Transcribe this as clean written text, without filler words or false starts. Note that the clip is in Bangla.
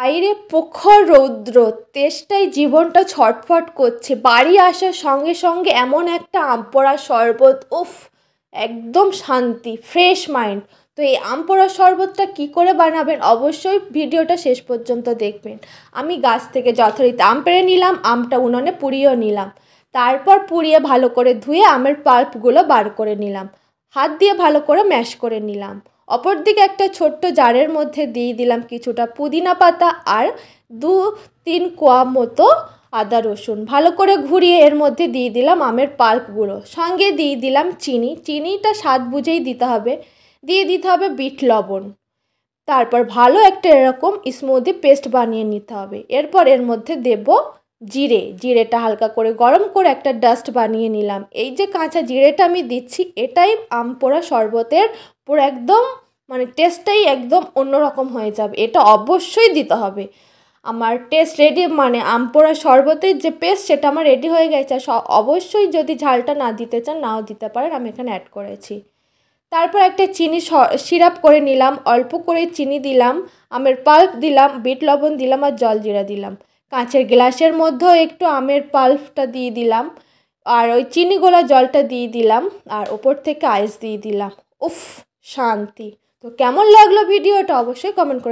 বাইরে প্রখর রৌদ্র, তেষ্টায় জীবনটা ছটফট করছে। বাড়ি আসার সঙ্গে সঙ্গে এমন একটা আম পোড়া শরবত, উফ, একদম শান্তি, ফ্রেশ মাইন্ড। তো এই আম পোড়া শরবতটা কী করে বানাবেন অবশ্যই ভিডিওটা শেষ পর্যন্ত দেখবেন। আমি গাছ থেকে যথারীতি আম পেড়ে নিলাম, আমটা উনুনে পুড়িয়েও নিলাম। তারপর পুড়িয়ে ভালো করে ধুয়ে আমের পাল্পগুলো বার করে নিলাম, হাত দিয়ে ভালো করে ম্যাশ করে নিলাম। অপরদিকে একটা ছোট্ট জারের মধ্যে দিয়ে দিলাম কিছুটা পুদিনা পাতা আর 2-3 কোয়া মতো আদা রসুন। ভালো করে ঘুরিয়ে এর মধ্যে দিয়ে দিলাম আমের পাল্পগুলো, সঙ্গে দিয়ে দিলাম চিনি। চিনিটা স্বাদ বুঝেই দিতে হবে। দিয়ে দিতে হবে বিট লবণ। তারপর ভালো একটা এরকম স্মুদি পেস্ট বানিয়ে নিতে হবে। এরপর এর মধ্যে দেব জিরেটা হালকা করে গরম করে একটা ডাস্ট বানিয়ে নিলাম। এই যে কাঁচা জিরেটা আমি দিচ্ছি, এটাই আম পোড়া শরবতের পুরো একদম মানে টেস্টটাই একদম অন্যরকম হয়ে যাবে। এটা অবশ্যই দিতে হবে। আমার টেস্ট রেডি, মানে আম পোড়া শরবতের যে পেস্ট সেটা আমার রেডি হয়ে গেছে। অবশ্যই যদি ঝালটা না দিতে চান নাও দিতে পারেন, আমি এখানে অ্যাড করেছি। তারপর একটা চিনি সিরাপ করে নিলাম, অল্প করে চিনি দিলাম, আমের পাল্প দিলাম, বিট লবণ দিলাম আর জলজিরা দিলাম। কাঁচের গ্লাসের মধ্যেও একটু আমের পাল্পটা দিয়ে দিলাম আর ওই চিনি গোলা জলটা দিয়ে দিলাম আর ওপর থেকে আইস দিয়ে দিলাম। উফ, শান্তি। তো কেমন লাগলো ভিডিওটা অবশ্যই কমেন্ট করে